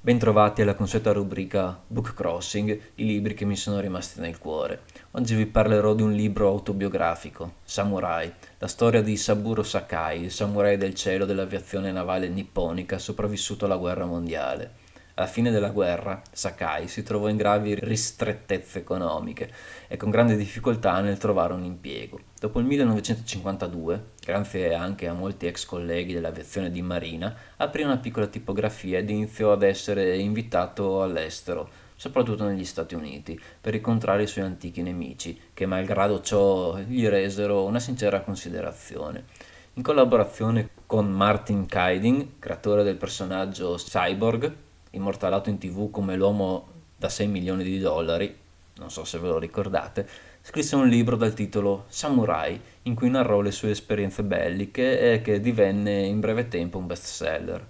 Bentrovati alla consueta rubrica Book Crossing, i libri che mi sono rimasti nel cuore. Oggi vi parlerò di un libro autobiografico, Samurai, la storia di Saburo Sakai, il samurai del cielo dell'aviazione navale nipponica sopravvissuto alla guerra mondiale. Alla fine della guerra, Sakai si trovò in gravi ristrettezze economiche e con grande difficoltà nel trovare un impiego. Dopo il 1952, grazie anche a molti ex colleghi dell'aviazione di Marina, aprì una piccola tipografia ed iniziò ad essere invitato all'estero, soprattutto negli Stati Uniti, per incontrare i suoi antichi nemici, che malgrado ciò gli resero una sincera considerazione. In collaborazione con Martin Kaiding, creatore del personaggio Cyborg, immortalato in TV come l'uomo da 6 milioni di dollari, non so se ve lo ricordate, scrisse un libro dal titolo Samurai, in cui narrò le sue esperienze belliche e che divenne in breve tempo un bestseller.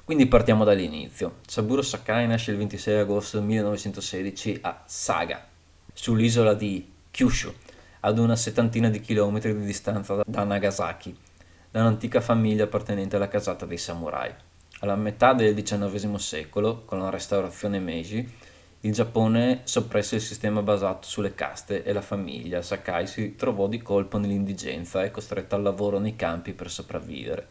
Quindi partiamo dall'inizio. Saburo Sakai nasce il 26 agosto 1916 a Saga, sull'isola di Kyushu, ad una settantina di chilometri di distanza da Nagasaki, da un'antica famiglia appartenente alla casata dei samurai. Alla metà del XIX secolo, con la restaurazione Meiji, il Giappone soppresse il sistema basato sulle caste e la famiglia Sakai si trovò di colpo nell'indigenza e costretta al lavoro nei campi per sopravvivere.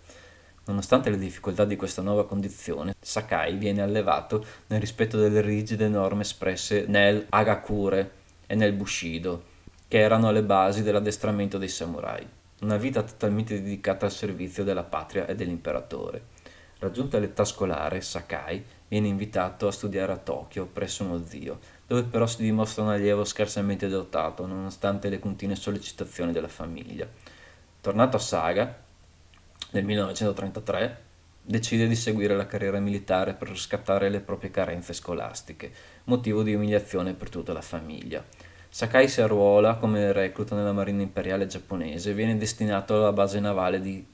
Nonostante le difficoltà di questa nuova condizione, Sakai viene allevato nel rispetto delle rigide norme espresse nel Hagakure e nel Bushido, che erano alle basi dell'addestramento dei samurai. Una vita totalmente dedicata al servizio della patria e dell'imperatore. Raggiunta l'età scolare, Sakai viene invitato a studiare a Tokyo presso uno zio, dove però si dimostra un allievo scarsamente dotato, nonostante le continue sollecitazioni della famiglia. Tornato a Saga, nel 1933, decide di seguire la carriera militare per riscattare le proprie carenze scolastiche, motivo di umiliazione per tutta la famiglia. Sakai si arruola come recluta nella Marina Imperiale giapponese e viene destinato alla base navale di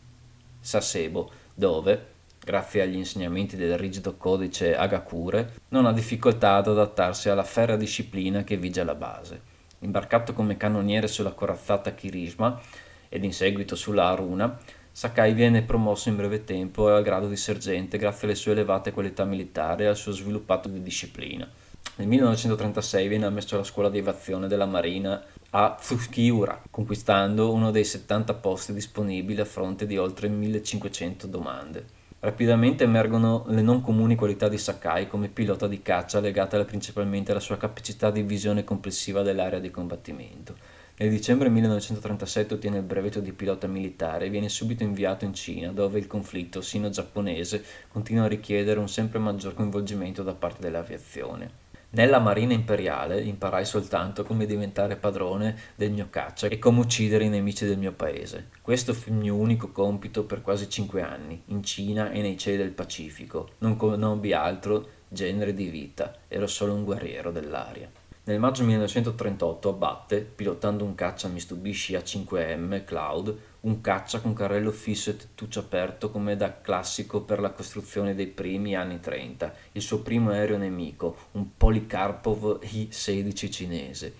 Sasebo, dove, grazie agli insegnamenti del rigido codice Hagakure, non ha difficoltà ad adattarsi alla ferrea disciplina che vige alla base. Imbarcato come cannoniere sulla corazzata Kirishima ed in seguito sulla Haruna, Sakai viene promosso in breve tempo al grado di sergente grazie alle sue elevate qualità militari e al suo sviluppato di disciplina. Nel 1936 viene ammesso alla scuola di aviazione della Marina a Tsuchiura, conquistando uno dei 70 posti disponibili a fronte di oltre 1500 domande. Rapidamente emergono le non comuni qualità di Sakai come pilota di caccia legate principalmente alla sua capacità di visione complessiva dell'area di combattimento. Nel dicembre 1937 ottiene il brevetto di pilota militare e viene subito inviato in Cina, dove il conflitto sino-giapponese continua a richiedere un sempre maggior coinvolgimento da parte dell'aviazione. Nella Marina Imperiale imparai soltanto come diventare padrone del mio caccia e come uccidere i nemici del mio paese. Questo fu il mio unico compito per quasi 5 anni, in Cina e nei cieli del Pacifico. Non conobbi altro genere di vita, ero solo un guerriero dell'aria. Nel maggio 1938 abbatte, pilotando un caccia Mitsubishi A5M Cloud, un caccia con carrello fisso e tettuccio aperto come da classico per la costruzione dei primi anni 30, il suo primo aereo nemico, un Polikarpov I-16 cinese.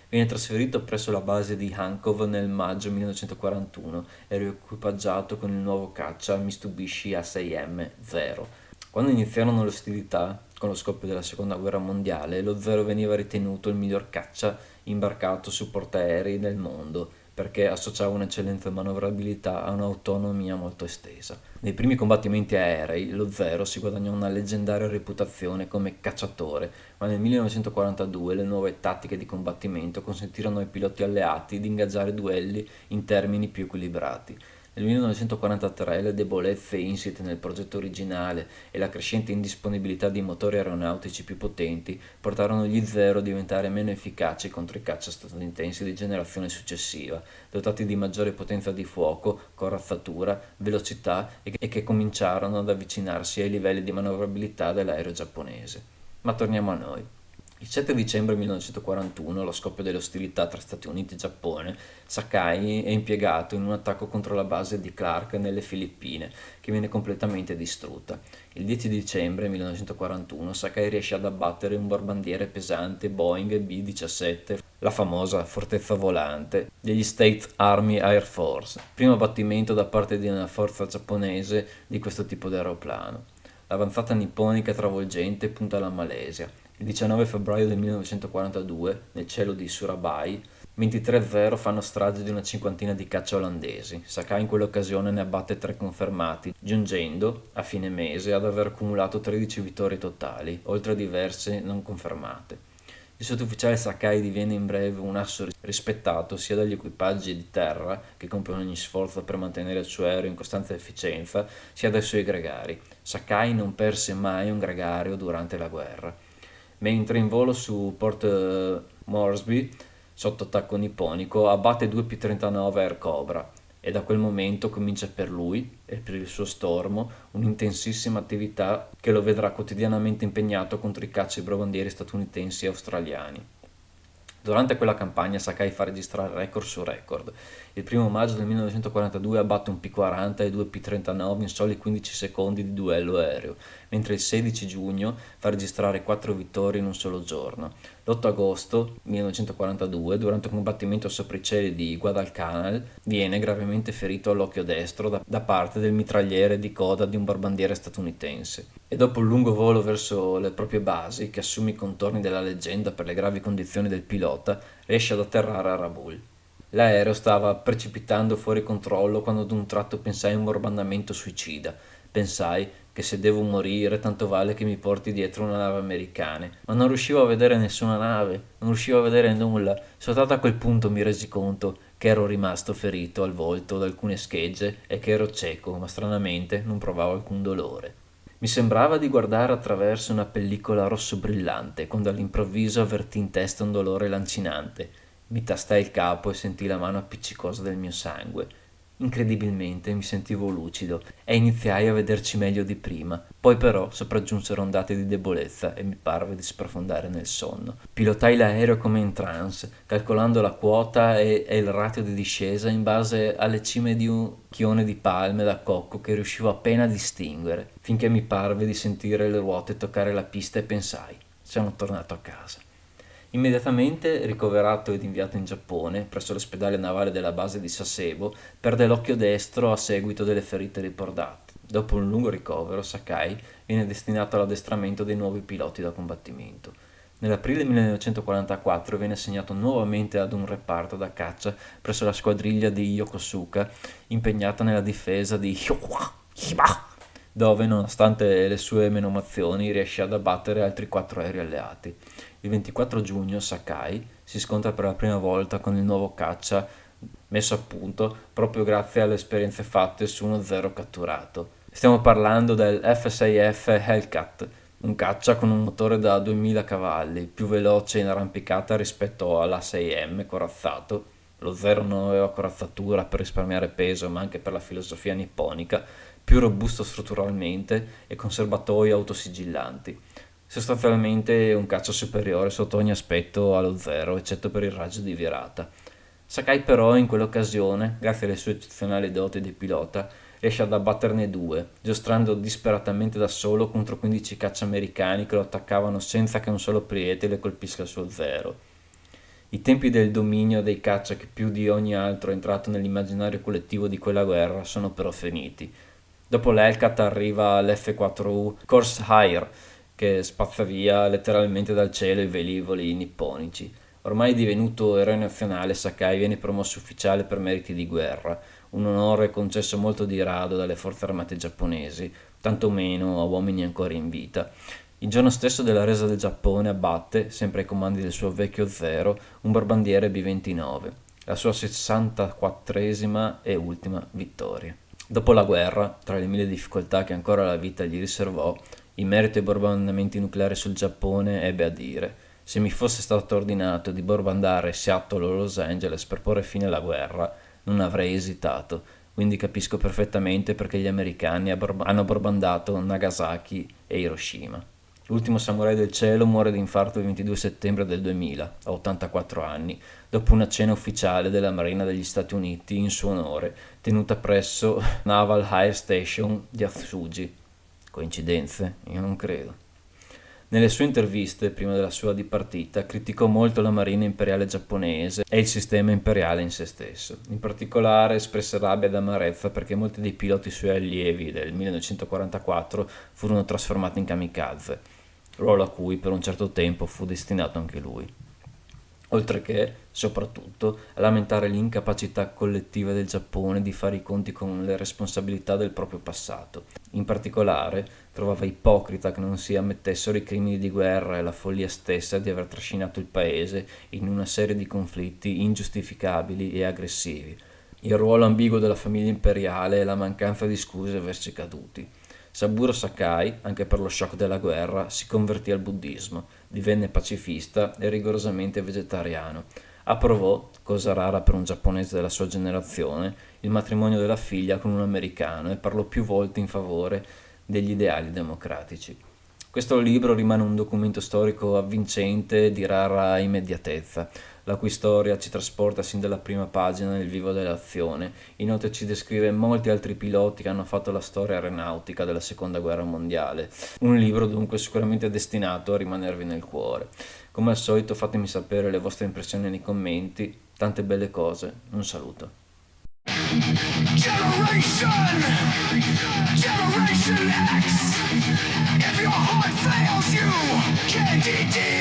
Viene trasferito presso la base di Hankov nel maggio 1941 e riequipaggiato con il nuovo caccia Mitsubishi A6M-0. Quando iniziarono le ostilità, con lo scoppio della seconda guerra mondiale, lo Zero veniva ritenuto il miglior caccia imbarcato su portaerei del mondo, perché associava un'eccellenza manovrabilità a un'autonomia molto estesa. Nei primi combattimenti aerei, lo Zero si guadagnò una leggendaria reputazione come cacciatore, ma nel 1942 le nuove tattiche di combattimento consentirono ai piloti alleati di ingaggiare duelli in termini più equilibrati. Nel 1943 le debolezze insite nel progetto originale e la crescente indisponibilità di motori aeronautici più potenti portarono gli Zero a diventare meno efficaci contro i caccia statunitensi di generazione successiva, dotati di maggiore potenza di fuoco, corazzatura, velocità e che cominciarono ad avvicinarsi ai livelli di manovrabilità dell'aereo giapponese. Ma torniamo a noi. Il 7 dicembre 1941, allo scoppio delle ostilità tra Stati Uniti e Giappone, Sakai è impiegato in un attacco contro la base di Clark nelle Filippine, che viene completamente distrutta. Il 10 dicembre 1941 Sakai riesce ad abbattere un barbandiere pesante Boeing B-17, la famosa fortezza volante, degli States Army Air Force, primo abbattimento da parte di una forza giapponese di questo tipo di aeroplano. L'avanzata nipponica travolgente punta alla Malesia. Il 19 febbraio del 1942, nel cielo di Surabaya, 23-0 fanno strage di una cinquantina di caccia olandesi. Sakai in quell'occasione ne abbatte 3 confermati, giungendo, a fine mese, ad aver accumulato 13 vittorie totali, oltre a diverse non confermate. Il sottufficiale Sakai diviene in breve un asso rispettato sia dagli equipaggi di terra, che compiono ogni sforzo per mantenere il suo aereo in costante efficienza, sia dai suoi gregari. Sakai non perse mai un gregario durante la guerra. Mentre in volo su Port Moresby, sotto attacco nipponico, abbatte 2 P-39 Air Cobra e da quel momento comincia per lui e per il suo stormo un'intensissima attività che lo vedrà quotidianamente impegnato contro i cacciabombardieri statunitensi e australiani. Durante quella campagna Sakai fa registrare record su record. Il 1 maggio del 1942 abbatte un P-40 e 2 P-39 in soli 15 secondi di duello aereo, mentre il 16 giugno fa registrare 4 vittorie in un solo giorno. L'8 agosto 1942, durante un combattimento sopra i cieli di Guadalcanal, viene gravemente ferito all'occhio destro da parte del mitragliere di coda di un barbandiere statunitense. E dopo un lungo volo verso le proprie basi, che assume i contorni della leggenda per le gravi condizioni del pilota, riesce ad atterrare a Rabaul. L'aereo stava precipitando fuori controllo quando ad un tratto pensai a un bombardamento suicida. Pensai che se devo morire tanto vale che mi porti dietro una nave americana, ma non riuscivo a vedere nessuna nave, non riuscivo a vedere nulla. Soltanto a quel punto mi resi conto che ero rimasto ferito al volto da alcune schegge e che ero cieco, ma stranamente non provavo alcun dolore. Mi sembrava di guardare attraverso una pellicola rosso brillante, quando all'improvviso avvertì in testa un dolore lancinante. Mi tastai il capo e sentii la mano appiccicosa del mio sangue. Incredibilmente mi sentivo lucido e iniziai a vederci meglio di prima. Poi però sopraggiunsero ondate di debolezza e mi parve di sprofondare nel sonno. Pilotai l'aereo come in trance, calcolando la quota e il ratio di discesa in base alle cime di un chione di palme da cocco che riuscivo appena a distinguere, finché mi parve di sentire le ruote toccare la pista e pensai: sono tornato a casa. Immediatamente ricoverato ed inviato in Giappone, presso l'ospedale navale della base di Sasebo, perde l'occhio destro a seguito delle ferite riportate. Dopo un lungo ricovero, Sakai viene destinato all'addestramento dei nuovi piloti da combattimento. Nell'aprile 1944 viene assegnato nuovamente ad un reparto da caccia presso la squadriglia di Yokosuka, impegnata nella difesa di Hiba, dove, nonostante le sue menomazioni, riesce ad abbattere altri 4 aerei alleati. Il 24 giugno Sakai si scontra per la prima volta con il nuovo caccia messo a punto proprio grazie alle esperienze fatte su uno Zero catturato. Stiamo parlando del F-6F Hellcat, un caccia con un motore da 2000 cavalli, più veloce in arrampicata rispetto all'A6M corazzato. Lo Zero non aveva corazzatura per risparmiare peso, ma anche per la filosofia nipponica, più robusto strutturalmente e con serbatoi autosigillanti. Sostanzialmente un caccia superiore sotto ogni aspetto allo Zero, eccetto per il raggio di virata. Sakai però in quell'occasione, grazie alle sue eccezionali doti di pilota, riesce ad abbatterne 2, giostrando disperatamente da solo contro 15 caccia americani che lo attaccavano senza che un solo proiettile colpisca il suo Zero. I tempi del dominio dei caccia che più di ogni altro è entrato nell'immaginario collettivo di quella guerra sono però finiti. Dopo l'Hellcat arriva l'F-4U Corsair, che spazza via letteralmente dal cielo i velivoli nipponici. Ormai divenuto eroe nazionale, Sakai viene promosso ufficiale per meriti di guerra, un onore concesso molto di rado dalle forze armate giapponesi, tantomeno a uomini ancora in vita. Il giorno stesso della resa del Giappone abbatte, sempre ai comandi del suo vecchio Zero, un barbandiere B-29, la sua 64esima e ultima vittoria. Dopo la guerra, tra le mille difficoltà che ancora la vita gli riservò, in merito ai bombardamenti nucleari sul Giappone ebbe a dire: se mi fosse stato ordinato di bombardare Seattle o Los Angeles per porre fine alla guerra, non avrei esitato, quindi capisco perfettamente perché gli americani hanno bombardato Nagasaki e Hiroshima. L'ultimo samurai del cielo muore di infarto il 22 settembre del 2000, a 84 anni, dopo una cena ufficiale della Marina degli Stati Uniti in suo onore, tenuta presso Naval Air Station di Atsugi. Coincidenze? Io non credo. Nelle sue interviste, prima della sua dipartita, criticò molto la marina imperiale giapponese e il sistema imperiale in se stesso. In particolare espresse rabbia ed amarezza perché molti dei piloti suoi allievi del 1944 furono trasformati in kamikaze, ruolo a cui per un certo tempo fu destinato anche lui. Oltre che, soprattutto, a lamentare l'incapacità collettiva del Giappone di fare i conti con le responsabilità del proprio passato. In particolare, trovava ipocrita che non si ammettessero i crimini di guerra e la follia stessa di aver trascinato il paese in una serie di conflitti ingiustificabili e aggressivi, il ruolo ambiguo della famiglia imperiale e la mancanza di scuse verso i caduti. Saburo Sakai, anche per lo shock della guerra, si convertì al buddismo, divenne pacifista e rigorosamente vegetariano. Approvò, cosa rara per un giapponese della sua generazione, il matrimonio della figlia con un americano e parlò più volte in favore degli ideali democratici. Questo libro rimane un documento storico avvincente di rara immediatezza, la cui storia ci trasporta sin dalla prima pagina nel vivo dell'azione. Inoltre ci descrive molti altri piloti che hanno fatto la storia aeronautica della seconda guerra mondiale. Un libro dunque sicuramente destinato a rimanervi nel cuore. Come al solito fatemi sapere le vostre impressioni nei commenti, tante belle cose, un saluto. Generation Generation X. If your heart fails you, can't